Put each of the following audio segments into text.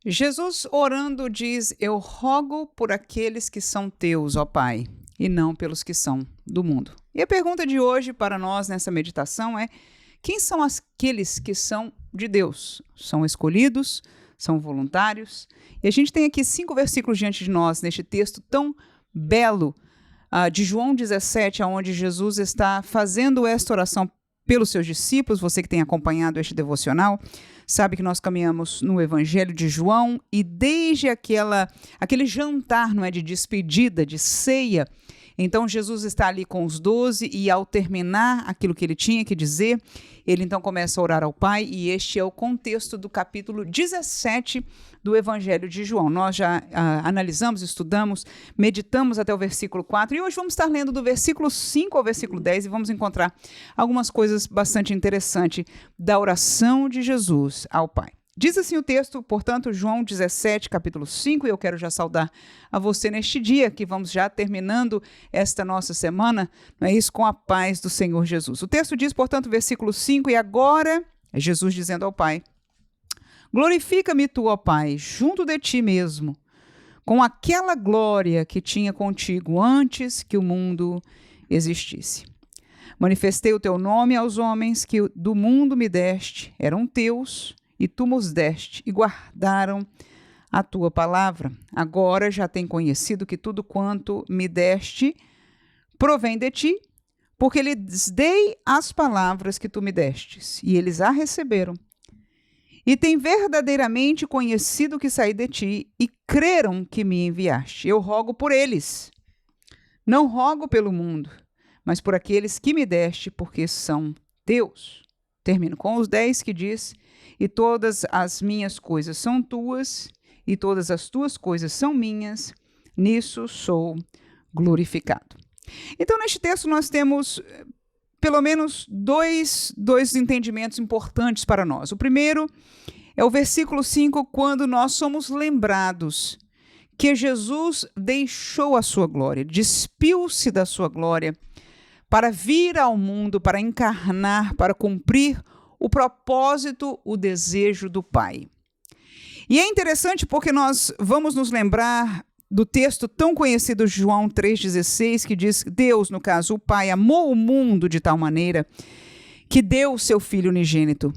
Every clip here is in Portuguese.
Jesus orando diz: Eu rogo por aqueles que são teus, ó Pai, e não pelos que são do mundo. E a pergunta de hoje para nós nessa meditação é: quem são aqueles que são de Deus? São escolhidos? São voluntários? E a gente tem aqui 5 versículos diante de nós, neste texto tão belo de João 17, onde Jesus está fazendo esta oração pelos seus discípulos. Você que tem acompanhado este devocional sabe que nós caminhamos no Evangelho de João e desde aquele jantar, não é, de despedida, de ceia, então Jesus está ali com os 12 e ao terminar aquilo que ele tinha que dizer, ele então começa a orar ao Pai e este é o contexto do capítulo 17 do Evangelho de João. Nós já analisamos, estudamos, meditamos até o versículo 4 e hoje vamos estar lendo do versículo 5 ao versículo 10 e vamos encontrar algumas coisas bastante interessantes da oração de Jesus ao Pai. Diz assim o texto, portanto, João 17, capítulo 5, e eu quero já saudar a você neste dia, que vamos já terminando esta nossa semana, não é isso, com a paz do Senhor Jesus. O texto diz, portanto, versículo 5, e agora, é Jesus dizendo ao Pai, glorifica-me tu, ó Pai, junto de ti mesmo, com aquela glória que tinha contigo antes que o mundo existisse. Manifestei o teu nome aos homens que do mundo me deste, eram teus, e tu nos deste, e guardaram a tua palavra. Agora já têm conhecido que tudo quanto me deste provém de ti, porque lhes dei as palavras que tu me destes, e eles a receberam. E têm verdadeiramente conhecido que saí de ti, e creram que me enviaste. Eu rogo por eles. Não rogo pelo mundo, mas por aqueles que me deste, porque são teus. Termino com os 10 que diz: e todas as minhas coisas são tuas, e todas as tuas coisas são minhas, nisso sou glorificado. Então, neste texto, nós temos pelo menos dois entendimentos importantes para nós. O primeiro é o versículo 5, quando nós somos lembrados que Jesus deixou a sua glória, despiu-se da sua glória, para vir ao mundo, para encarnar, para cumprir o propósito, o desejo do Pai. E é interessante porque nós vamos nos lembrar do texto tão conhecido de João 3,16, que diz que Deus, no caso o Pai, amou o mundo de tal maneira que deu o seu Filho unigênito.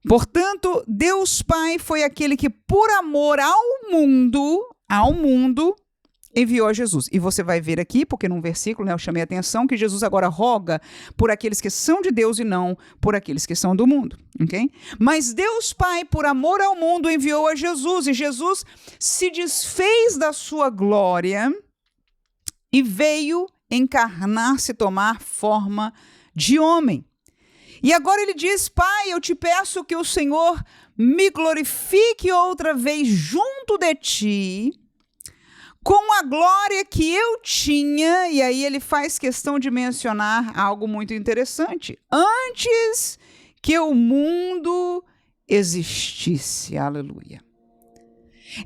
Portanto, Deus Pai foi aquele que, por amor ao mundo, enviou a Jesus. E você vai ver aqui, porque num versículo, eu chamei a atenção, que Jesus agora roga por aqueles que são de Deus e não por aqueles que são do mundo. Okay? Mas Deus Pai, por amor ao mundo, enviou a Jesus. E Jesus se desfez da sua glória e veio encarnar-se, tomar forma de homem. E agora ele diz: Pai, eu te peço que o Senhor me glorifique outra vez junto de ti, com a glória que eu tinha, e aí ele faz questão de mencionar algo muito interessante, antes que o mundo existisse. Aleluia.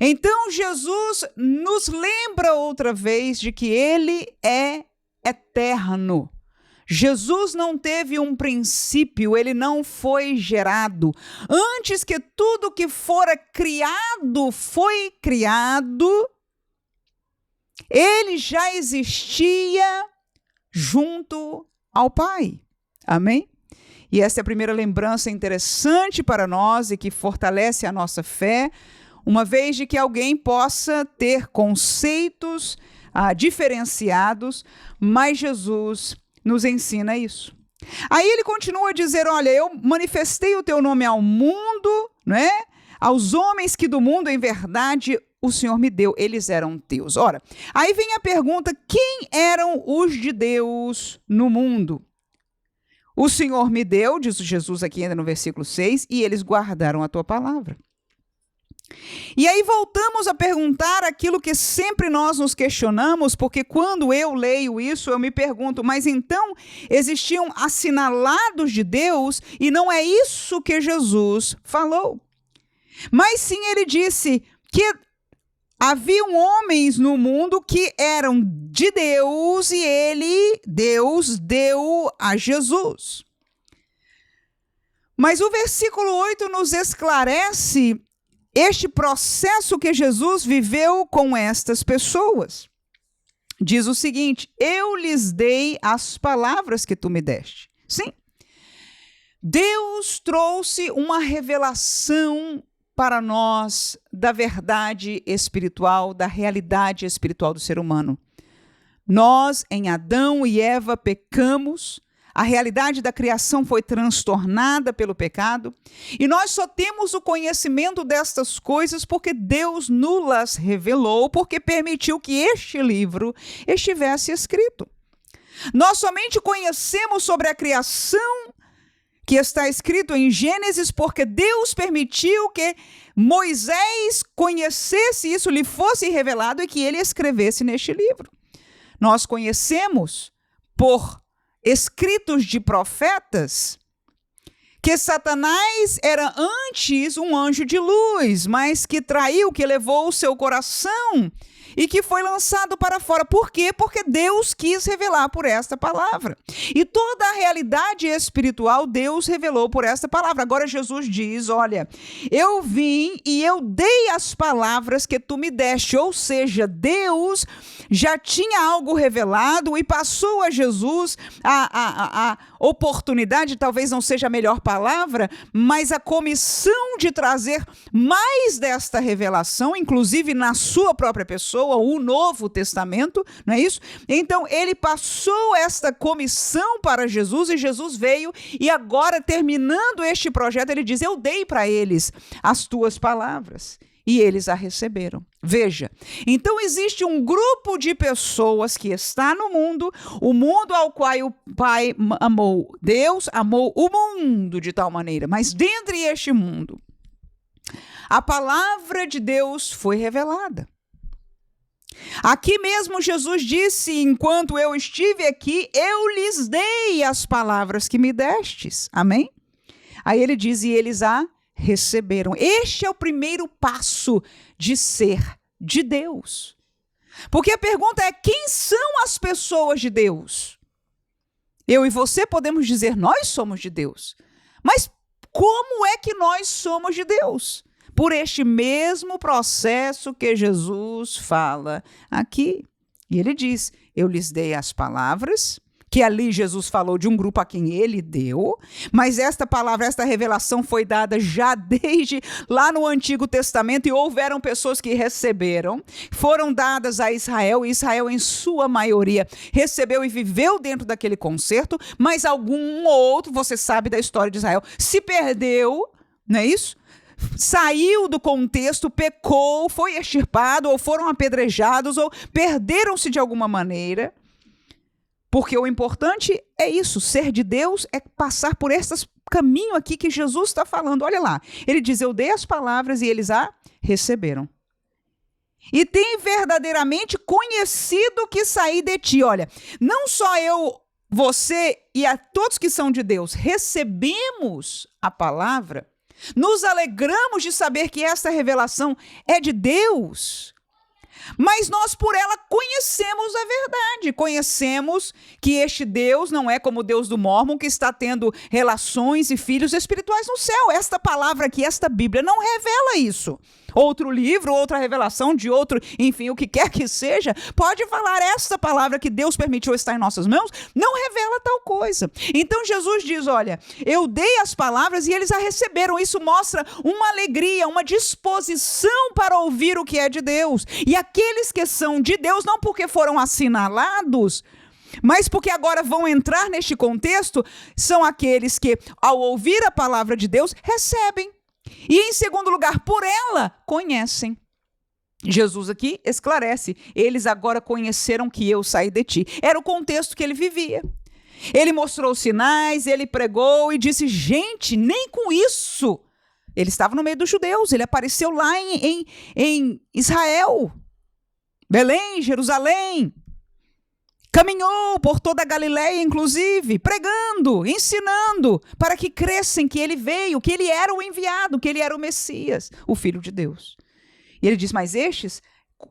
Então Jesus nos lembra outra vez de que ele é eterno. Jesus não teve um princípio, ele não foi gerado. Antes que tudo que fora criado foi criado, ele já existia junto ao Pai. Amém? E essa é a primeira lembrança interessante para nós e que fortalece a nossa fé, uma vez de que alguém possa ter conceitos diferenciados, mas Jesus nos ensina isso. Aí ele continua a dizer: olha, eu manifestei o teu nome ao mundo, né? Aos homens que do mundo, em verdade, o Senhor me deu, eles eram teus. Ora, aí vem a pergunta: quem eram os de Deus no mundo? O Senhor me deu, diz Jesus aqui ainda no versículo 6, e eles guardaram a tua palavra. E aí voltamos a perguntar aquilo que sempre nós nos questionamos, porque quando eu leio isso, eu me pergunto, mas então existiam assinalados de Deus e não é isso que Jesus falou. Mas sim, ele disse que haviam homens no mundo que eram de Deus e Deus deu a Jesus. Mas o versículo 8 nos esclarece este processo que Jesus viveu com estas pessoas. Diz o seguinte: eu lhes dei as palavras que tu me deste. Sim, Deus trouxe uma revelação para nós da verdade espiritual, da realidade espiritual do ser humano. Nós, em Adão e Eva, pecamos, a realidade da criação foi transtornada pelo pecado, e nós só temos o conhecimento destas coisas porque Deus nos revelou, porque permitiu que este livro estivesse escrito. Nós somente conhecemos sobre a criação que está escrito em Gênesis porque Deus permitiu que Moisés conhecesse isso, lhe fosse revelado e que ele escrevesse neste livro. Nós conhecemos por escritos de profetas que Satanás era antes um anjo de luz, mas que traiu, que levou o seu coração e que foi lançado para fora. Por quê? Porque Deus quis revelar por esta palavra. E toda a realidade espiritual Deus revelou por esta palavra. Agora Jesus diz, olha, eu vim e eu dei as palavras que tu me deste. Ou seja, Deus já tinha algo revelado e passou a Jesus a oportunidade, talvez não seja a melhor palavra, mas a comissão de trazer mais desta revelação, inclusive na sua própria pessoa, o Novo Testamento, não é isso? Então, ele passou esta comissão para Jesus e Jesus veio e agora, terminando este projeto, ele diz, eu dei para eles as tuas palavras. E eles a receberam. Veja, então existe um grupo de pessoas que está no mundo, o mundo ao qual o Pai amou. Deus amou o mundo de tal maneira, mas dentre este mundo, a palavra de Deus foi revelada. Aqui mesmo Jesus disse, enquanto eu estive aqui, eu lhes dei as palavras que me destes. Amém? Aí ele diz, e eles a receberam. Este é o primeiro passo de ser de Deus. Porque a pergunta é, quem são as pessoas de Deus? Eu e você podemos dizer, nós somos de Deus. Mas como é que nós somos de Deus? Por este mesmo processo que Jesus fala aqui. E ele diz, eu lhes dei as palavras, que ali Jesus falou de um grupo a quem ele deu, mas esta palavra, esta revelação foi dada já desde lá no Antigo Testamento e houveram pessoas que receberam, foram dadas a Israel, e Israel em sua maioria recebeu e viveu dentro daquele concerto, mas algum outro, você sabe da história de Israel, se perdeu, não é isso? Saiu do contexto, pecou, foi extirpado, ou foram apedrejados, ou perderam-se de alguma maneira. Porque o importante é isso, ser de Deus é passar por esse caminho aqui que Jesus está falando. Olha lá, ele diz, eu dei as palavras e eles a receberam. E tem verdadeiramente conhecido que saí de ti. Olha, não só eu, você e a todos que são de Deus recebemos a palavra, nos alegramos de saber que esta revelação é de Deus, mas nós por ela conhecemos a verdade, conhecemos que este Deus não é como o Deus do Mórmon, que está tendo relações e filhos espirituais no céu. Esta palavra aqui, esta Bíblia não revela isso. Outro livro, outra revelação de outro, enfim, o que quer que seja, pode falar esta palavra que Deus permitiu estar em nossas mãos, não revela tal coisa. Então Jesus diz, olha, eu dei as palavras e eles a receberam. Isso mostra uma alegria, uma disposição para ouvir o que é de Deus. E aqueles que são de Deus, não porque foram assinalados, mas porque agora vão entrar neste contexto, são aqueles que, ao ouvir a palavra de Deus, recebem. E em segundo lugar, por ela, conhecem. Jesus aqui esclarece, eles agora conheceram que eu saí de ti. Era o contexto que ele vivia. Ele mostrou sinais, ele pregou e disse, gente, nem com isso. Ele estava no meio dos judeus, ele apareceu lá em Israel, Belém, Jerusalém. Caminhou por toda a Galileia, inclusive, pregando, ensinando, para que crescem que ele veio, que ele era o enviado, que ele era o Messias, o Filho de Deus. E ele diz, mas estes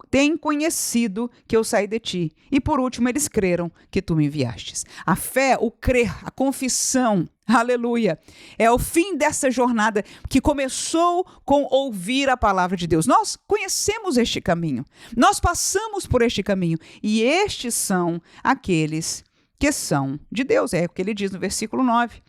têm conhecido que eu saí de ti. E por último, eles creram que tu me enviastes. A fé, o crer, a confissão, aleluia, é o fim dessa jornada que começou com ouvir a palavra de Deus. Nós conhecemos este caminho, nós passamos por este caminho, e estes são aqueles que são de Deus. É o que ele diz no versículo 9.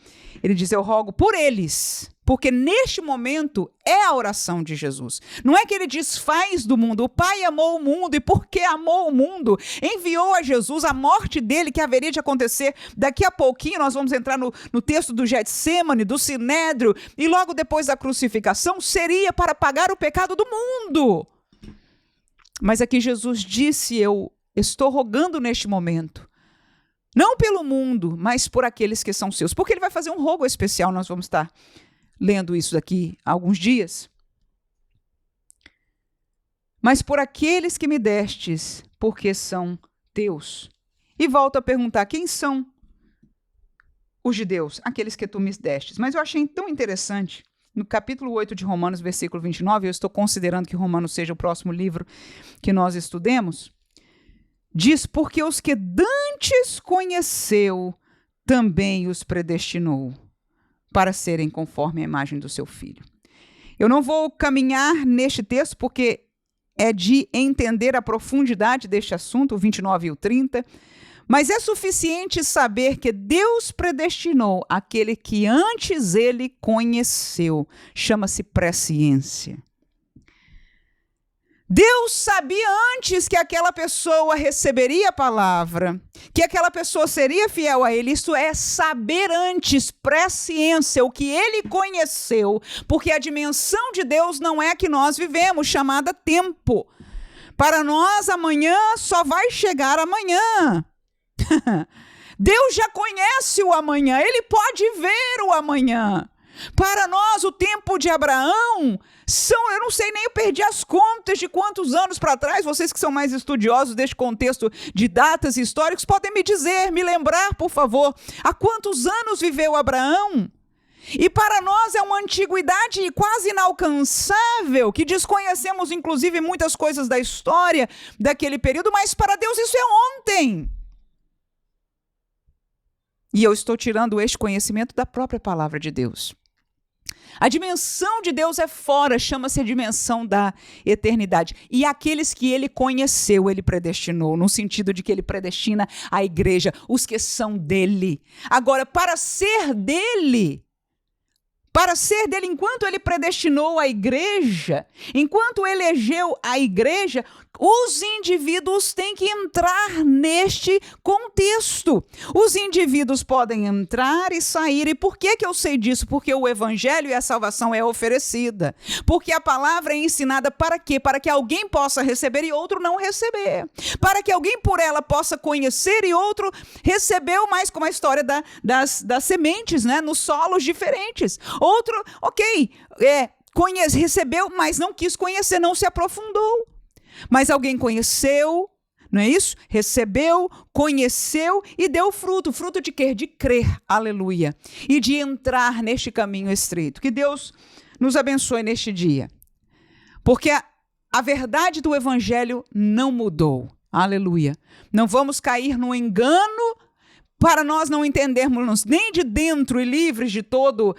Ele diz, eu rogo por eles, porque neste momento é a oração de Jesus. Não é que ele desfaz do mundo. O Pai amou o mundo, e porque amou o mundo, enviou a Jesus, a morte dele, que haveria de acontecer daqui a pouquinho. Nós vamos entrar no texto do Getsêmani, do Sinédrio, e logo depois da crucificação, seria para pagar o pecado do mundo. Mas aqui Jesus disse, eu estou rogando neste momento, não pelo mundo, mas por aqueles que são seus. Porque ele vai fazer um rogo especial, nós vamos estar lendo isso daqui há alguns dias. Mas por aqueles que me destes, porque são teus. E volto a perguntar, quem são os de Deus? Aqueles que tu me destes. Mas eu achei tão interessante, no capítulo 8 de Romanos, versículo 29, eu estou considerando que Romanos seja o próximo livro que nós estudemos, diz, porque os que dantes conheceu, também os predestinou para serem conforme a imagem do seu Filho. Eu não vou caminhar neste texto, porque é de entender a profundidade deste assunto, o 29 e o 30, mas é suficiente saber que Deus predestinou aquele que antes ele conheceu. Chama-se presciência. Deus sabia antes que aquela pessoa receberia a palavra, que aquela pessoa seria fiel a ele. Isso é saber antes, presciência, o que ele conheceu, porque a dimensão de Deus não é a que nós vivemos, chamada tempo. Para nós, amanhã só vai chegar amanhã. Deus já conhece o amanhã, ele pode ver o amanhã. Para nós, o tempo de Abraão eu não sei nem, eu perdi as contas de quantos anos para trás. Vocês que são mais estudiosos deste contexto de datas históricos podem me dizer, me lembrar, por favor, há quantos anos viveu Abraão? E para nós é uma antiguidade quase inalcançável, que desconhecemos inclusive muitas coisas da história daquele período, mas para Deus isso é ontem. E eu estou tirando este conhecimento da própria palavra de Deus. A dimensão de Deus é fora, chama-se a dimensão da eternidade. E aqueles que ele conheceu, ele predestinou, no sentido de que ele predestina a igreja, os que são dele. Agora, para ser dele, enquanto ele predestinou a igreja, enquanto elegeu a igreja, os indivíduos têm que entrar neste contexto. Os indivíduos podem entrar e sair. E por que eu sei disso? Porque o evangelho e a salvação é oferecida. Porque a palavra é ensinada para quê? Para que alguém possa receber e outro não receber. Para que alguém por ela possa conhecer e outro recebeu, mais como a história das sementes, né? Nos solos diferentes. Outro, recebeu, mas não quis conhecer, não se aprofundou. Mas alguém conheceu, não é isso? Recebeu, conheceu e deu fruto. Fruto de quê? De crer, aleluia. E de entrar neste caminho estreito. Que Deus nos abençoe neste dia. Porque a verdade do evangelho não mudou, aleluia. Não vamos cair no engano para nós não entendermos nem de dentro e livres de toda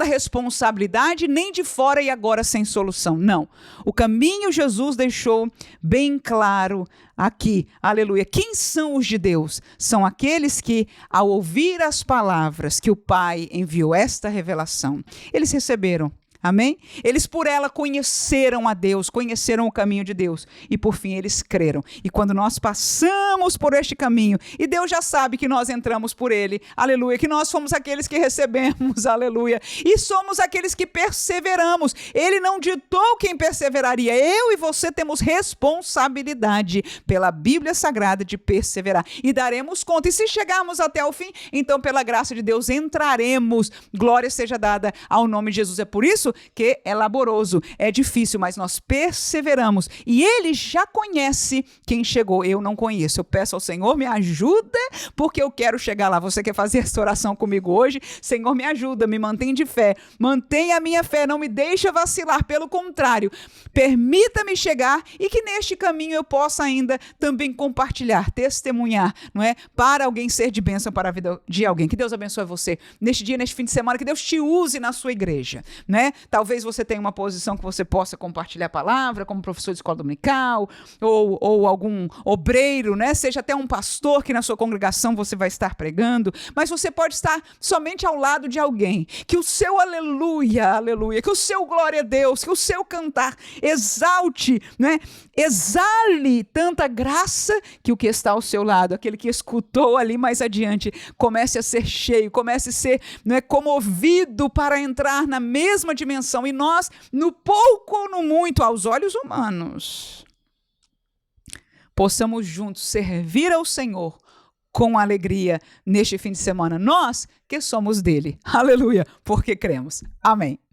responsabilidade, nem de fora e agora sem solução. Não. O caminho Jesus deixou bem claro aqui. Aleluia. Quem são os de Deus? São aqueles que, ao ouvir as palavras que o Pai enviou, esta revelação, eles receberam. Amém? Eles por ela conheceram a Deus, conheceram o caminho de Deus e por fim eles creram. E quando nós passamos por este caminho, e Deus já sabe que nós entramos por ele, aleluia, que nós fomos aqueles que recebemos, aleluia, e somos aqueles que perseveramos. Ele não ditou quem perseveraria, eu e você temos responsabilidade pela Bíblia Sagrada de perseverar e daremos conta. E se chegarmos até o fim, então pela graça de Deus entraremos. Glória seja dada ao nome de Jesus. É por isso que é laboroso, é difícil, mas nós perseveramos. E Ele já conhece quem chegou. Eu não conheço. Eu peço ao Senhor, me ajuda, porque eu quero chegar lá. Você quer fazer essa oração comigo hoje? Senhor, me ajuda, me mantém de fé. Mantenha a minha fé, não me deixa vacilar. Pelo contrário, permita-me chegar e que neste caminho eu possa ainda também compartilhar, testemunhar, não é? Para alguém ser de bênção para a vida de alguém. Que Deus abençoe você neste dia, neste fim de semana, que Deus te use na sua igreja, né? Talvez você tenha uma posição que você possa compartilhar a palavra, como professor de escola dominical, ou algum obreiro, né? Seja até um pastor que na sua congregação você vai estar pregando, mas você pode estar somente ao lado de alguém, que o seu aleluia, aleluia, que o seu glória a Deus, que o seu cantar exalte, né? Exale tanta graça que o que está ao seu lado, aquele que escutou ali mais adiante, comece a ser cheio, comece a ser, né, comovido para entrar na mesma dimensão. E nós, no pouco ou no muito, aos olhos humanos, possamos juntos servir ao Senhor com alegria neste fim de semana. Nós que somos dele. Aleluia, porque cremos. Amém.